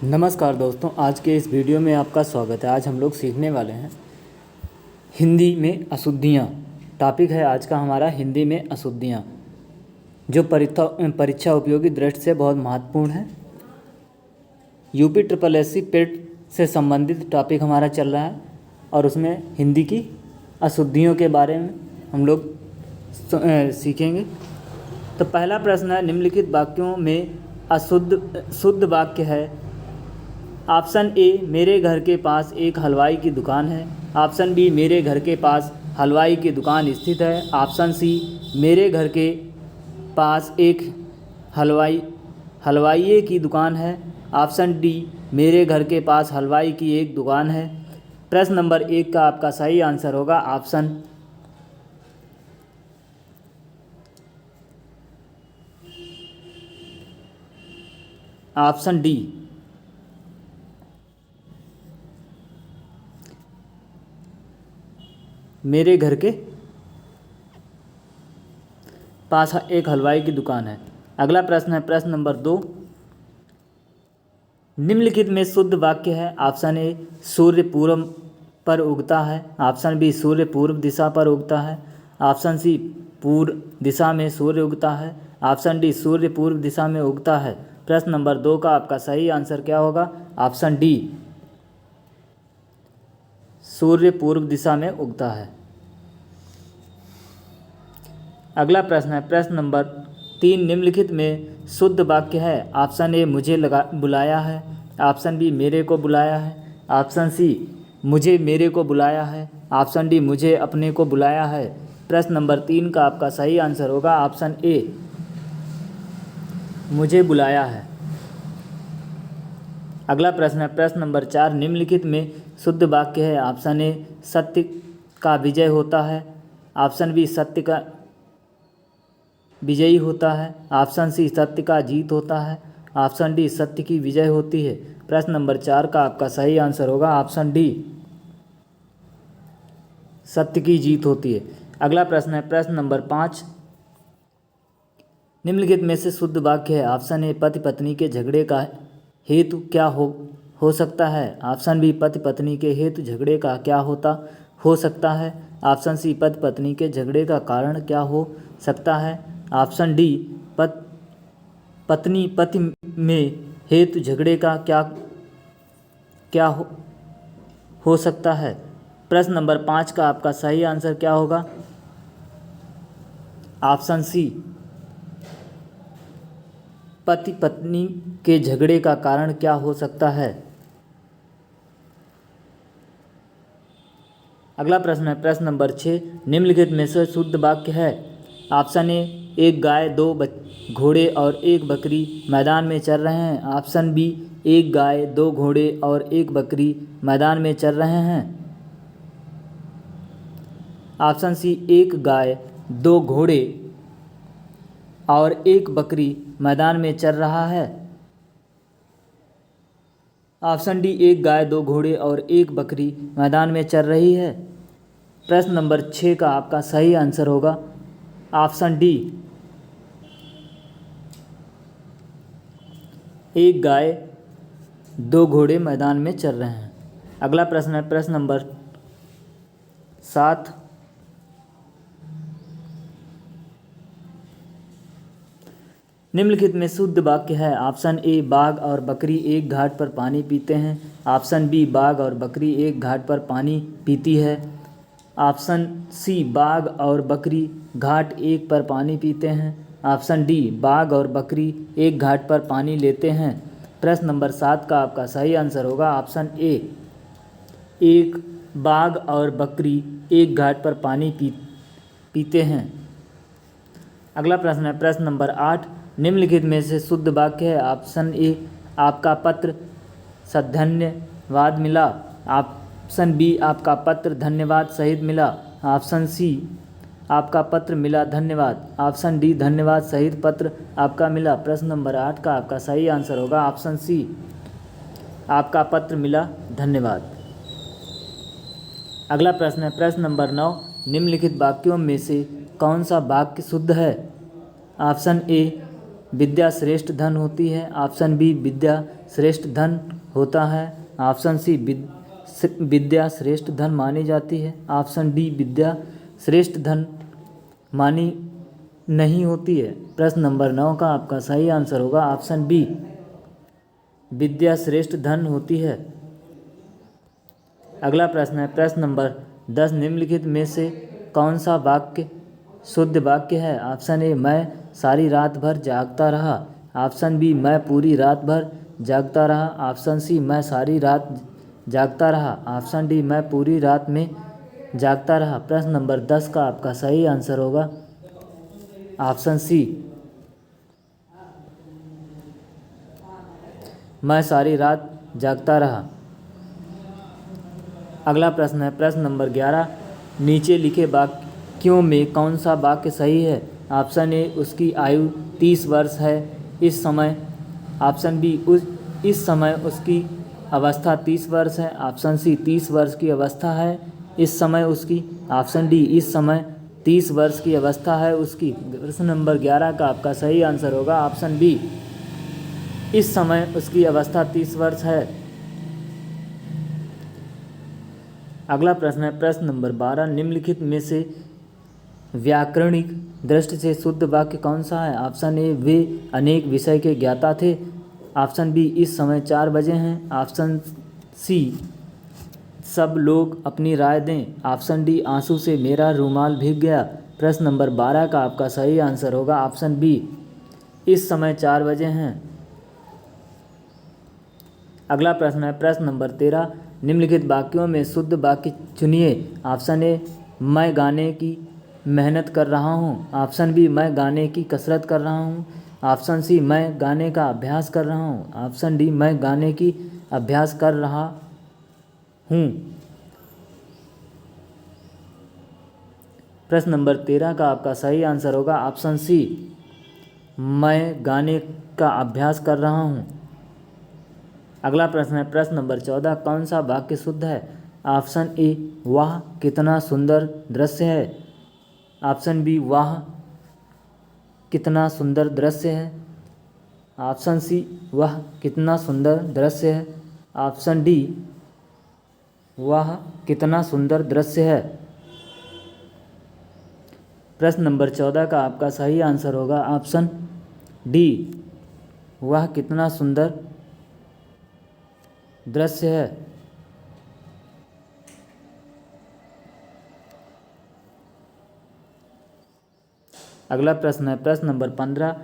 नमस्कार दोस्तों, आज के इस वीडियो में आपका स्वागत है। आज हम लोग सीखने वाले हैं हिंदी में अशुद्धियाँ। टॉपिक है आज का हमारा हिंदी में अशुद्धियाँ, जो परीक्षा उपयोगी दृष्टि से बहुत महत्वपूर्ण है। यूपी ट्रिपल एससी पेट से संबंधित टॉपिक हमारा चल रहा है और उसमें हिंदी की अशुद्धियों के बारे में हम लोग सीखेंगे। तो पहला प्रश्न है, निम्नलिखित वाक्यों में शुद्ध वाक्य है। ऑप्शन ए, मेरे घर के पास एक हलवाई की दुकान है। ऑप्शन बी, मेरे घर के पास हलवाई की दुकान स्थित है। ऑप्शन सी, मेरे घर के पास एक हलवाइये की दुकान है। ऑप्शन डी, मेरे घर के पास हलवाई की एक दुकान है। प्रश्न नंबर 1 का आपका सही आंसर होगा ऑप्शन डी। मेरे घर के पास एक हलवाई की दुकान है। अगला प्रश्न है प्रश्न नंबर 2, निम्नलिखित में शुद्ध वाक्य है। ऑप्शन ए, सूर्य पूर्व पर उगता है। ऑप्शन बी, सूर्य पूर्व दिशा पर उगता है। ऑप्शन सी, पूर्व दिशा में सूर्य उगता है। ऑप्शन डी, सूर्य पूर्व दिशा में उगता है। प्रश्न नंबर 2 का आपका सही आंसर क्या होगा? ऑप्शन डी, सूर्य पूर्व दिशा में उगता है। अगला प्रश्न है प्रश्न नंबर 3, निम्नलिखित में शुद्ध वाक्य है। ऑप्शन ए, मुझे बुलाया है। ऑप्शन बी, मेरे को बुलाया है। ऑप्शन सी, मुझे मेरे को बुलाया है। ऑप्शन डी, मुझे अपने को बुलाया है। प्रश्न नंबर 3 का आपका सही आंसर होगा ऑप्शन ए, मुझे बुलाया है। अगला प्रश्न है प्रश्न नंबर 4, निम्नलिखित में शुद्ध वाक्य है। ऑप्शन ए, सत्य का विजय होता है। ऑप्शन बी, सत्य का विजयी होता है। ऑप्शन सी, सत्य का जीत होता है। ऑप्शन डी, सत्य की विजय होती है। प्रश्न नंबर 4 का आपका सही आंसर होगा ऑप्शन डी, सत्य की जीत होती है। अगला प्रश्न है प्रश्न नंबर 5, निम्नलिखित में से शुद्ध वाक्य है। ऑप्शन ए, पति पत्नी के झगड़े का हेतु क्या हो सकता है। ऑप्शन बी, पति पत्नी के हेतु झगड़े का क्या हो सकता है। ऑप्शन सी, पति पत्नी के झगड़े का कारण क्या हो सकता है। ऑप्शन डी, पत्नी पति में हेतु झगड़े का क्या हो सकता है। प्रश्न नंबर 5 का आपका सही आंसर क्या होगा? ऑप्शन सी, पति पत्नी के झगड़े का कारण क्या हो सकता है। अगला प्रश्न है प्रश्न नंबर 6, निम्नलिखित में से शुद्ध वाक्य है। ऑप्शन ए, एक गाय, 2 घोड़े और 1 बकरी मैदान में चर रहे हैं। ऑप्शन बी, एक गाय, 2 घोड़े और 1 बकरी मैदान में चर रहे हैं। ऑप्शन सी, एक गाय, 2 घोड़े और 1 बकरी मैदान में चर रहा है। ऑप्शन डी, एक गाय, 2 घोड़े और 1 बकरी मैदान में चर रही है। प्रश्न नंबर 6 का आपका सही आंसर होगा ऑप्शन डी, एक गाय, 2 घोड़े मैदान में चर रहे हैं। अगला प्रश्न है प्रश्न नंबर 7, निम्नलिखित में शुद्ध वाक्य है। ऑप्शन ए, बाघ और बकरी एक घाट पर पानी पीते हैं। ऑप्शन बी, बाघ और बकरी एक घाट पर पानी पीती है। ऑप्शन सी, बाघ और बकरी घाट एक पर पानी पीते हैं। ऑप्शन डी, बाघ और बकरी एक घाट पर पानी लेते हैं। प्रश्न नंबर 7 का आपका सही आंसर होगा ऑप्शन ए, एक बाघ और बकरी एक घाट पर पानी पीते हैं। अगला प्रश्न है प्रश्न नंबर 8, निम्नलिखित में से शुद्ध वाक्य है। ऑप्शन ए, आपका पत्र धन्यवाद मिला। ऑप्शन बी, आपका पत्र धन्यवाद सहित मिला। ऑप्शन सी, आपका पत्र मिला धन्यवाद। ऑप्शन डी, धन्यवाद सहित पत्र आपका मिला। प्रश्न नंबर 8 का आपका सही आंसर होगा ऑप्शन सी, आपका पत्र मिला धन्यवाद। अगला प्रश्न है प्रश्न नंबर 9, निम्नलिखित वाक्यों में से कौन सा वाक्य शुद्ध है। ऑप्शन ए, विद्या श्रेष्ठ धन होती है। ऑप्शन बी, विद्या श्रेष्ठ धन होता है। ऑप्शन सी विद्या श्रेष्ठ धन मानी जाती है। ऑप्शन डी विद्या श्रेष्ठ धन मानी नहीं होती है। प्रश्न नंबर 9 का आपका सही आंसर होगा ऑप्शन बी, विद्या श्रेष्ठ धन होती है। अगला प्रश्न है प्रश्न नंबर 10, निम्नलिखित में से कौन सा वाक्य शुद्ध वाक्य है। ऑप्शन ए, मैं सारी रात भर जागता रहा। ऑप्शन बी, मैं पूरी रात भर जागता रहा। ऑप्शन सी, मैं सारी रात जागता रहा। ऑप्शन डी, मैं पूरी रात में जागता रहा। प्रश्न नंबर 10 का आपका सही आंसर होगा ऑप्शन सी, मैं सारी रात जागता रहा। अगला प्रश्न है प्रश्न नंबर 11, नीचे लिखे वाक्यों में कौन सा वाक्य सही है। ऑप्शन ए, उसकी आयु 30 वर्ष है इस समय। ऑप्शन बी, इस समय उसकी अवस्था 30 वर्ष है। ऑप्शन सी, 30 वर्ष की अवस्था है इस समय उसकी। ऑप्शन डी, इस समय 30 वर्ष की अवस्था है उसकी। प्रश्न नंबर 11 का आपका सही आंसर होगा ऑप्शन बी, इस समय उसकी अवस्था 30 वर्ष है। अगला प्रश्न है प्रश्न नंबर 12, निम्नलिखित में से व्याकरणिक दृष्टि से शुद्ध वाक्य कौन सा है। ऑप्शन ए, वे अनेक विषय के ज्ञाता थे। ऑप्शन बी, इस समय 4 बजे हैं। ऑप्शन सी, सब लोग अपनी राय दें। ऑप्शन डी, आंसू से मेरा रूमाल भीग गया। प्रश्न नंबर 12 का आपका सही आंसर होगा ऑप्शन बी, इस समय 4 बजे हैं। अगला प्रश्न है प्रश्न नंबर 13, निम्नलिखित वाक्यों में शुद्ध वाक्य चुनिए। ऑप्शन ए, मैं गाने की मेहनत कर रहा हूँ। ऑप्शन बी, मैं गाने की कसरत कर रहा हूँ। ऑप्शन सी, मैं गाने का अभ्यास कर रहा हूँ। ऑप्शन डी, मैं गाने की अभ्यास कर रहा हूँ। प्रश्न नंबर 13 का आपका सही आंसर होगा ऑप्शन सी, मैं गाने का अभ्यास कर रहा हूँ। अगला प्रश्न है प्रश्न नंबर 14, कौन सा वाक्य शुद्ध है। ऑप्शन ए, वाह कितना सुंदर दृश्य है। ऑप्शन बी, वाह कितना सुंदर दृश्य है। ऑप्शन सी, वह कितना सुंदर दृश्य है। ऑप्शन डी, वह कितना सुंदर दृश्य है। प्रश्न नंबर 14 का आपका सही आंसर होगा ऑप्शन डी, वह कितना सुंदर दृश्य है। अगला प्रश्न है प्रश्न नंबर 15,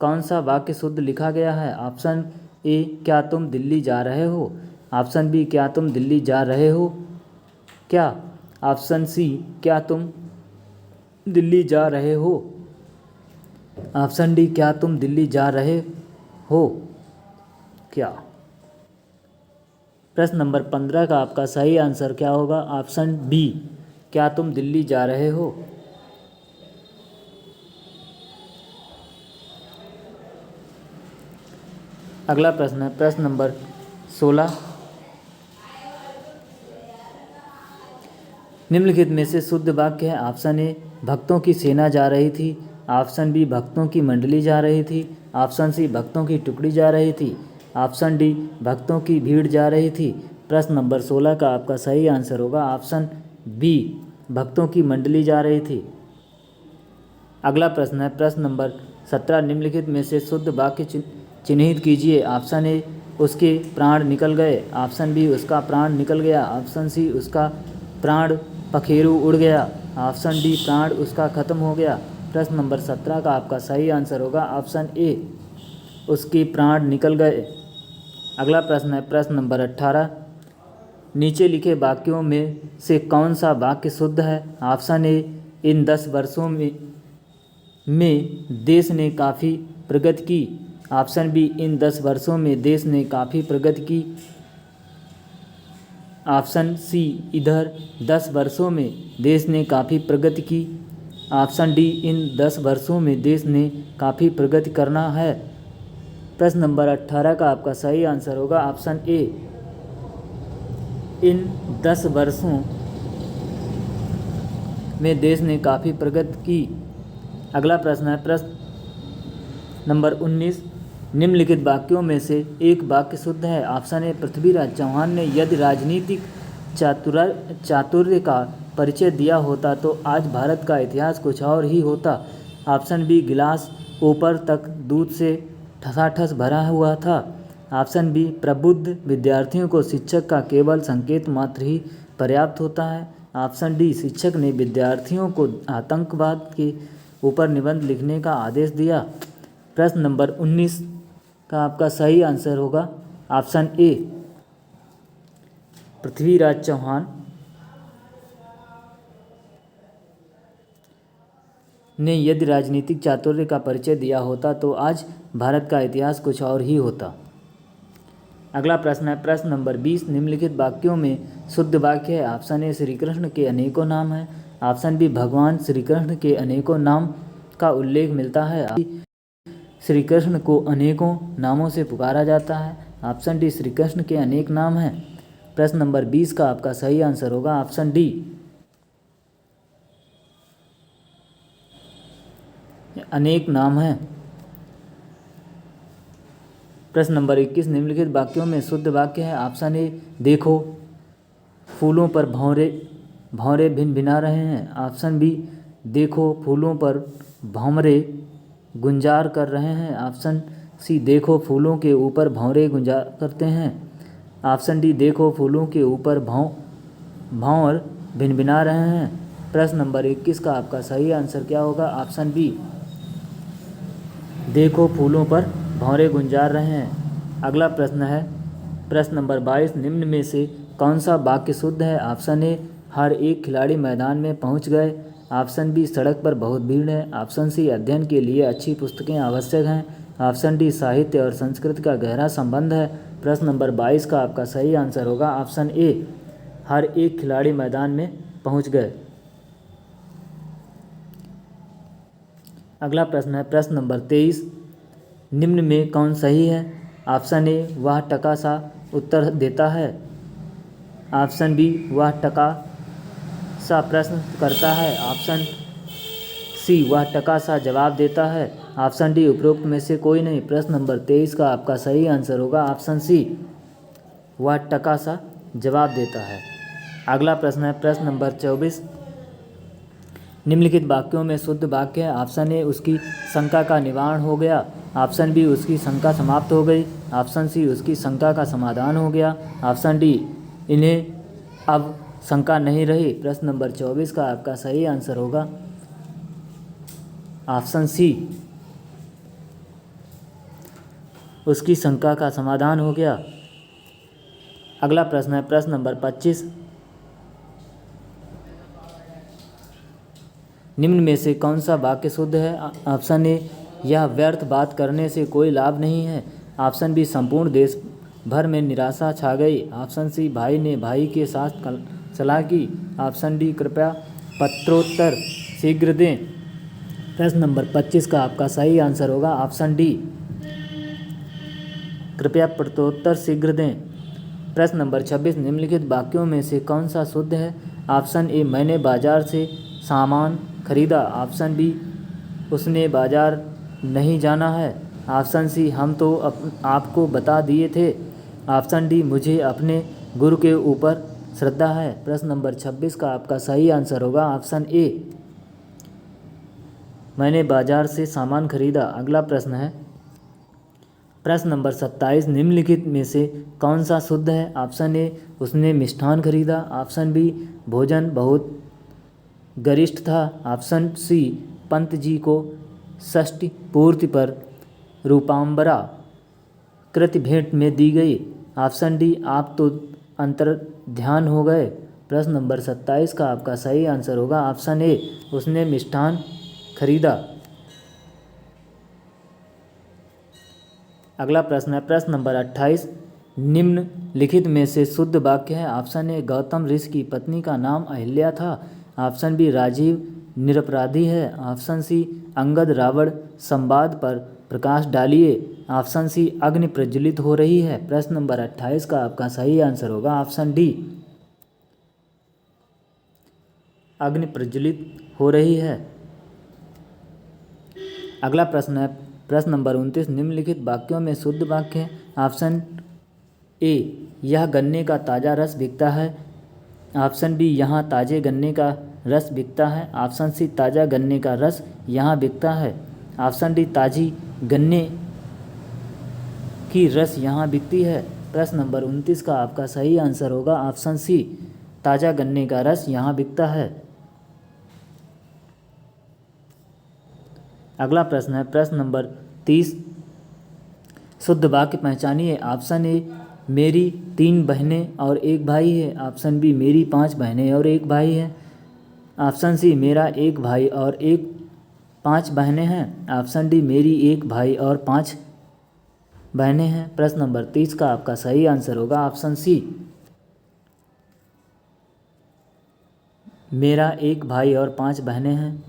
कौन सा वाक्य शुद्ध लिखा गया है। ऑप्शन ए, क्या तुम दिल्ली जा रहे हो। ऑप्शन बी, क्या तुम दिल्ली जा रहे हो क्या। ऑप्शन सी, क्या तुम दिल्ली जा रहे हो। ऑप्शन डी, क्या तुम दिल्ली जा रहे हो क्या। प्रश्न नंबर 15 का आपका सही आंसर क्या होगा। ऑप्शन बी, क्या तुम दिल्ली जा रहे हो। अगला प्रश्न है प्रश्न नंबर 16, निम्नलिखित में से शुद्ध वाक्य है। ऑप्शन ए, भक्तों की सेना जा रही थी। ऑप्शन बी, भक्तों की मंडली जा रही थी। ऑप्शन सी, भक्तों की टुकड़ी जा रही थी। ऑप्शन डी, भक्तों की भीड़ जा रही थी। प्रश्न नंबर 16 का आपका सही आंसर होगा ऑप्शन बी, भक्तों की मंडली जा रही थी। अगला प्रश्न है प्रश्न नंबर 17, निम्नलिखित में से शुद्ध वाक्य चिन्हित कीजिए। ऑप्शन ए, उसके प्राण निकल गए। ऑप्शन बी, उसका प्राण निकल गया। ऑप्शन सी, उसका प्राण पखेरु उड़ गया। ऑप्शन डी, प्राण उसका खत्म हो गया। प्रश्न नंबर 17 का आपका सही आंसर होगा ऑप्शन ए, उसके प्राण निकल गए। अगला प्रश्न है प्रश्न नंबर 18, नीचे लिखे वाक्यों में से कौन सा वाक्य शुद्ध है। ऑप्शन ए, इन 10 वर्षों में देश ने काफ़ी प्रगति की। ऑप्शन बी, इन 10 वर्षों में देश ने काफ़ी प्रगति की। ऑप्शन सी, इधर 10 वर्षों में देश ने काफ़ी प्रगति की। ऑप्शन डी, इन 10 वर्षों में देश ने काफ़ी प्रगति करना है। प्रश्न नंबर 18 का आपका सही आंसर होगा ऑप्शन ए, इन 10 वर्षों में देश ने काफ़ी प्रगति की। अगला प्रश्न है प्रश्न नंबर 19, निम्नलिखित वाक्यों में से एक वाक्य शुद्ध है। ऑप्शन ए, पृथ्वीराज चौहान ने यदि राजनीतिक चातुर्य का परिचय दिया होता तो आज भारत का इतिहास कुछ और ही होता। ऑप्शन बी, गिलास ऊपर तक दूध से ठसाठस भरा हुआ था। ऑप्शन बी, प्रबुद्ध विद्यार्थियों को शिक्षक का केवल संकेत मात्र ही पर्याप्त होता है। ऑप्शन डी, शिक्षक ने विद्यार्थियों को आतंकवाद के ऊपर निबंध लिखने का आदेश दिया। प्रश्न नंबर 19 का आपका सही आंसर होगा ऑप्शन ए, पृथ्वीराज चौहान ने यदि राजनीतिक चातुर्य का परिचय दिया होता तो आज भारत का इतिहास कुछ और ही होता। अगला प्रश्न है प्रश्न नंबर 20, निम्नलिखित वाक्यों में शुद्ध वाक्य है। ऑप्शन ए, श्री कृष्ण के अनेकों नाम हैं। ऑप्शन बी, भगवान श्री कृष्ण के अनेकों नाम का उल्लेख मिलता है। श्री कृष्ण को अनेकों नामों से पुकारा जाता है। ऑप्शन डी, श्री कृष्ण के अनेक नाम हैं। प्रश्न नंबर 20 का आपका सही आंसर होगा ऑप्शन डी, अनेक नाम हैं। प्रश्न नंबर 21, निम्नलिखित वाक्यों में शुद्ध वाक्य है। ऑप्शन ए, देखो फूलों पर भंवरे भिनभिना रहे हैं। ऑप्शन बी, देखो फूलों पर भंवरे गुंजार कर रहे हैं। ऑप्शन सी, देखो फूलों के ऊपर भंवरे गुंजार करते हैं। ऑप्शन डी, देखो फूलों के ऊपर भंवर भिनभिना रहे हैं। प्रश्न नंबर 21 का आपका सही आंसर क्या होगा ऑप्शन बी, देखो फूलों पर भंवरे गुंजार रहे हैं। अगला प्रश्न है प्रश्न नंबर 22, निम्न में से कौन सा वाक्य शुद्ध है। ऑप्शन ए, हर एक खिलाड़ी मैदान में पहुंच गए। ऑप्शन बी, सड़क पर बहुत भीड़ है। ऑप्शन सी, अध्ययन के लिए अच्छी पुस्तकें आवश्यक हैं। ऑप्शन डी, साहित्य और संस्कृत का गहरा संबंध है। प्रश्न नंबर 22 का आपका सही आंसर होगा ऑप्शन ए, हर एक खिलाड़ी मैदान में पहुंच गए। अगला प्रश्न है प्रश्न नंबर 23, निम्न में कौन सही है। ऑप्शन ए, वह टका सा उत्तर देता है। ऑप्शन बी, वह टका सा प्रश्न करता है। ऑप्शन सी, वह टका सा जवाब देता है। ऑप्शन डी, उपरोक्त में से कोई नहीं। प्रश्न नंबर 23 का आपका सही आंसर होगा ऑप्शन सी, वह टका सा जवाब देता है। अगला प्रश्न है प्रश्न नंबर 24, निम्नलिखित वाक्यों में शुद्ध वाक्य है। ऑप्शन ए, उसकी शंका का निवारण हो गया। ऑप्शन बी, उसकी शंका समाप्त हो गई। ऑप्शन सी, उसकी शंका का समाधान हो गया। ऑप्शन डी, इन्हें अब शंका नहीं रही। प्रश्न नंबर 24 का आपका सही आंसर होगा ऑप्शन सी, उसकी शंका का समाधान हो गया। अगला प्रश्न है प्रश्न नंबर 25, निम्न में से कौन सा वाक्य शुद्ध है। ऑप्शन ए, यह व्यर्थ बात करने से कोई लाभ नहीं है। ऑप्शन बी, संपूर्ण देश भर में निराशा छा गई। ऑप्शन सी, भाई ने भाई के साथ सलाह की। ऑप्शन डी, कृपया पत्रोत्तर शीघ्र दें। प्रश्न नंबर 25 का आपका सही आंसर होगा ऑप्शन डी, कृपया पत्रोत्तर शीघ्र दें। प्रश्न नंबर 26, निम्नलिखित वाक्यों में से कौन सा शुद्ध है। ऑप्शन ए, मैंने बाजार से सामान खरीदा। ऑप्शन बी, उसने बाजार नहीं जाना है। ऑप्शन सी, हम तो आपको बता दिए थे। ऑप्शन डी, मुझे अपने गुरु के ऊपर श्रद्धा है। प्रश्न नंबर 26 का आपका सही आंसर होगा ऑप्शन ए, मैंने बाजार से सामान खरीदा। अगला प्रश्न है प्रश्न नंबर 27, निम्नलिखित में से कौन सा शुद्ध है। ऑप्शन ए, उसने मिष्ठान खरीदा। ऑप्शन बी, भोजन बहुत गरिष्ठ था। ऑप्शन सी, पंत जी को षष्ठी पूर्ति पर रूपांबरा कृति भेंट में दी गई। ऑप्शन डी, आप तो अंतर ध्यान हो गए। प्रश्न नंबर 27 का आपका सही आंसर होगा ऑप्शन ए, उसने मिष्ठान खरीदा। अगला प्रश्न है प्रश्न नंबर 28, निम्नलिखित में से शुद्ध वाक्य है। ऑप्शन ए, गौतम ऋषि की पत्नी का नाम अहिल्या था। ऑप्शन बी, राजीव निरपराधी है। ऑप्शन सी, अंगद रावण संवाद पर प्रकाश डालिए। ऑप्शन सी, अग्नि प्रज्वलित हो रही है। प्रश्न नंबर 28 का आपका सही आंसर होगा ऑप्शन डी, अग्नि प्रज्वलित हो रही है। अगला प्रश्न है प्रश्न नंबर 29, निम्नलिखित वाक्यों में शुद्ध वाक्य है। ऑप्शन ए, यह गन्ने का ताज़ा रस बिकता है। ऑप्शन बी, यहाँ ताज़े गन्ने का रस बिकता है। ऑप्शन सी, ताज़ा गन्ने का रस यहाँ बिकता है। ऑप्शन डी, ताज़ी गन्ने की रस यहाँ बिकती है। प्रश्न नंबर 29 का आपका सही आंसर होगा ऑप्शन सी, ताज़ा गन्ने का रस यहाँ बिकता है। अगला प्रश्न है प्रश्न नंबर 30, शुद्ध वाक्य पहचानिए। ऑप्शन ए, मेरी 3 बहनें और 1 भाई है। ऑप्शन बी, मेरी 5 बहनें और 1 भाई है। ऑप्शन सी, मेरा 1 भाई और 5 बहनें हैं। ऑप्शन डी, मेरी 1 भाई और 5 बहनें हैं। प्रश्न नंबर 30 का आपका सही आंसर होगा ऑप्शन सी, मेरा 1 भाई और 5 बहनें हैं।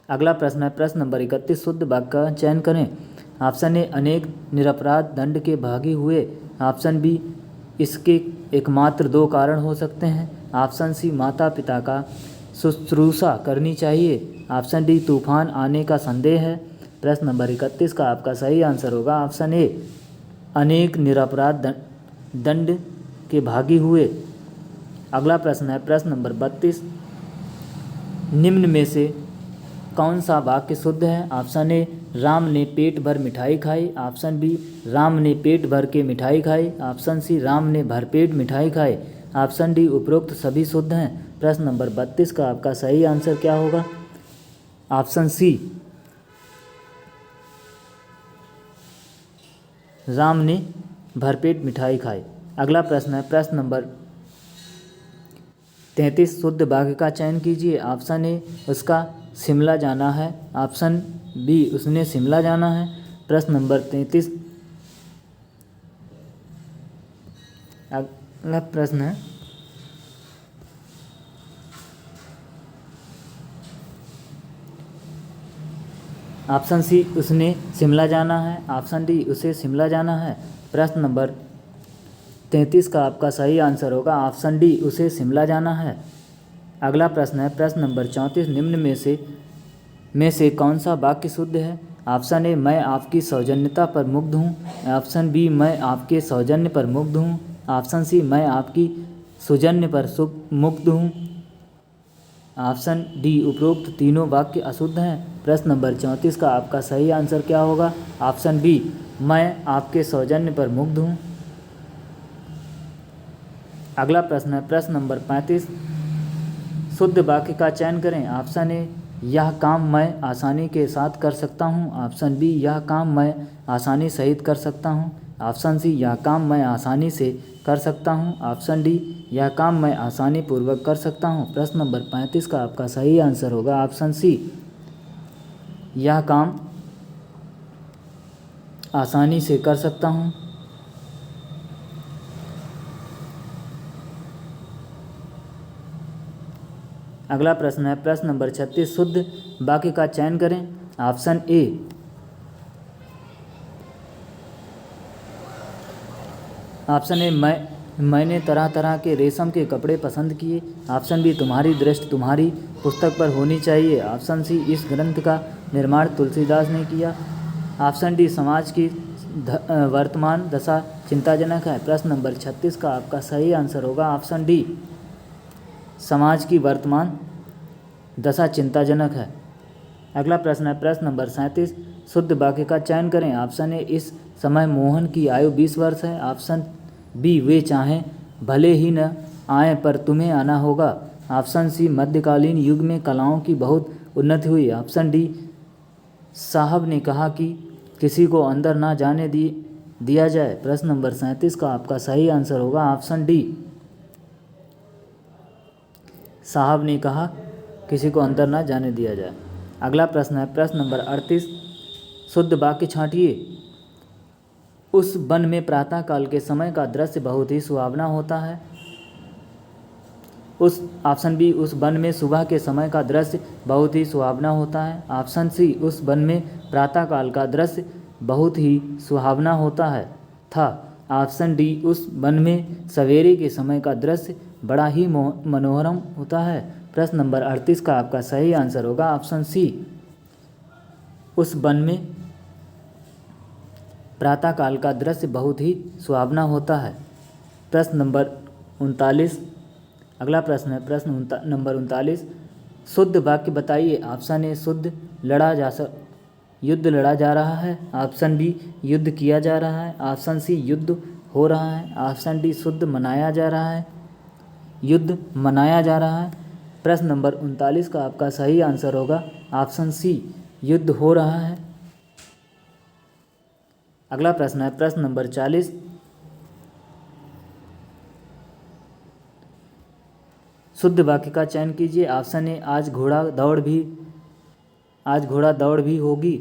अगला प्रश्न है प्रश्न नंबर 31, शुद्ध वाक्य का चयन करें। ऑप्शन ए, अनेक निरपराध दंड के भागी हुए। ऑप्शन बी, इसके एकमात्र 2 कारण हो सकते हैं। ऑप्शन सी, माता पिता का शुश्रूषा करनी चाहिए। ऑप्शन डी, तूफान आने का संदेह है। प्रश्न नंबर 31 का आपका सही आंसर होगा ऑप्शन ए, अनेक निरपराध दंड के भागी हुए। अगला प्रश्न है प्रश्न नंबर 32, निम्न में से कौन सा वाक्य शुद्ध है। ऑप्शन ए, राम ने पेट भर मिठाई खाई। ऑप्शन बी, राम ने पेट भर के मिठाई खाई। ऑप्शन सी, राम ने भरपेट मिठाई खाई। ऑप्शन डी, उपरोक्त सभी शुद्ध हैं। प्रश्न नंबर 32 का आपका सही आंसर क्या होगा ऑप्शन सी, राम ने भरपेट मिठाई खाई। अगला प्रश्न है प्रश्न नंबर 33, शुद्ध वाक्य का चयन कीजिए। ऑप्शन ए, उसका शिमला जाना है। ऑप्शन बी, उसने शिमला जाना है। प्रश्न नंबर 33, अगला प्रश्न है ऑप्शन सी, उसने शिमला जाना है। ऑप्शन डी, उसे शिमला जाना है। प्रश्न नंबर 33 का आपका सही आंसर होगा ऑप्शन डी, उसे शिमला जाना है। अगला प्रश्न है प्रश्न नंबर 34, निम्न में से कौन सा वाक्य शुद्ध है। ऑप्शन ए, मैं आपकी सौजन्यता पर मुग्ध हूँ। ऑप्शन बी, मैं आपके सौजन्य पर मुग्ध हूँ। ऑप्शन सी, मैं आपकी सौजन्य पर मुग्ध हूँ। ऑप्शन डी, उपरोक्त तीनों वाक्य अशुद्ध हैं। प्रश्न नंबर 34 का आपका सही आंसर क्या होगा ऑप्शन बी, मैं आपके सौजन्य पर मुग्ध हूँ। अगला प्रश्न है प्रश्न नंबर 35, शुद्ध वाक्य का चयन करें। ऑप्शन ए, यह काम मैं आसानी के साथ कर सकता हूँ। ऑप्शन बी, यह काम मैं आसानी सहित कर सकता हूँ। ऑप्शन सी, यह काम मैं आसानी से कर सकता हूँ। ऑप्शन डी, यह काम मैं आसानी पूर्वक कर सकता हूँ। प्रश्न नंबर 35 का आपका सही आंसर होगा ऑप्शन सी, यह काम आसानी से कर सकता हूँ। अगला प्रश्न है प्रश्न नंबर 36, शुद्ध वाक्य का चयन करें। ऑप्शन ए, मैंने तरह तरह के रेशम के कपड़े पसंद किए। ऑप्शन बी, तुम्हारी दृष्टि तुम्हारी पुस्तक पर होनी चाहिए। ऑप्शन सी, इस ग्रंथ का निर्माण तुलसीदास ने किया। ऑप्शन डी, समाज की वर्तमान दशा चिंताजनक है। प्रश्न नंबर 36 का आपका सही आंसर होगा ऑप्शन डी, समाज की वर्तमान दशा चिंताजनक है। अगला प्रश्न है प्रश्न नंबर 37, शुद्ध वाक्य का चयन करें। ऑप्शन ए, इस समय मोहन की आयु 20 वर्ष है। ऑप्शन बी, वे चाहें भले ही न आएँ पर तुम्हें आना होगा। ऑप्शन सी, मध्यकालीन युग में कलाओं की बहुत उन्नति हुई। ऑप्शन डी, साहब ने कहा कि किसी को अंदर ना जाने दिया जाए। प्रश्न नंबर 37 का आपका सही आंसर होगा ऑप्शन डी, साहब ने कहा किसी को अंदर ना जाने दिया जाए। अगला प्रश्न है प्रश्न नंबर 38, शुद्ध वाक्य छांटिए। उस वन में प्रातःकाल के समय का दृश्य बहुत ही सुहावना होता है। ऑप्शन बी, उस वन में सुबह के समय का दृश्य बहुत ही सुहावना होता है। ऑप्शन सी, उस वन में प्रातःकाल का दृश्य बहुत ही सुहावना होता है था। ऑप्शन डी, उस वन में सवेरे के समय का दृश्य बड़ा ही मनोरम होता है। प्रश्न नंबर 38 का आपका सही आंसर होगा ऑप्शन सी, उस वन में प्रातःकाल का दृश्य बहुत ही सुहावना होता है। प्रश्न नंबर 39, अगला प्रश्न है प्रश्न नंबर 39, शुद्ध वाक्य बताइए। ऑप्शन ए शुद्ध युद्ध लड़ा जा रहा है। ऑप्शन बी युद्ध किया जा रहा है। ऑप्शन सी युद्ध हो रहा है। ऑप्शन डी शुद्ध मनाया जा रहा है। युद्ध मनाया जा रहा है। प्रश्न नंबर 39 का आपका सही आंसर होगा ऑप्शन सी, युद्ध हो रहा है। अगला प्रश्न है प्रश्न नंबर 40, शुद्ध वाक्य का चयन कीजिए। ऑप्शन ए आज घोड़ा दौड़ भी होगी।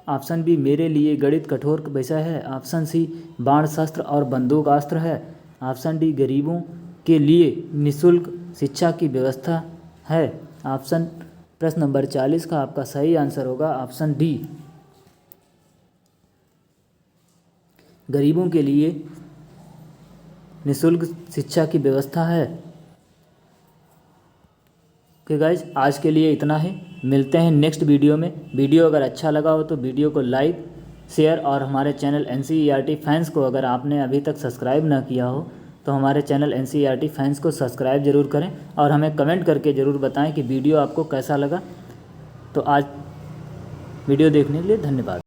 ऑप्शन बी मेरे लिए गणित कठोर विषय है। ऑप्शन सी बाण शस्त्र और बंदूक अस्त्र है। ऑप्शन डी गरीबों के लिए निःशुल्क शिक्षा की व्यवस्था है। प्रश्न नंबर 40 का आपका सही आंसर होगा ऑप्शन डी, गरीबों के लिए निःशुल्क शिक्षा की व्यवस्था है। ओके गाइज, आज के लिए इतना ही। मिलते हैं नेक्स्ट वीडियो में। वीडियो अगर अच्छा लगा हो तो वीडियो को लाइक शेयर और हमारे चैनल NCERT फैंस को अगर आपने अभी तक सब्सक्राइब ना किया हो तो हमारे चैनल NCERT फैंस को सब्सक्राइब ज़रूर करें और हमें कमेंट करके ज़रूर बताएं कि वीडियो आपको कैसा लगा। तो आज वीडियो देखने के लिए धन्यवाद।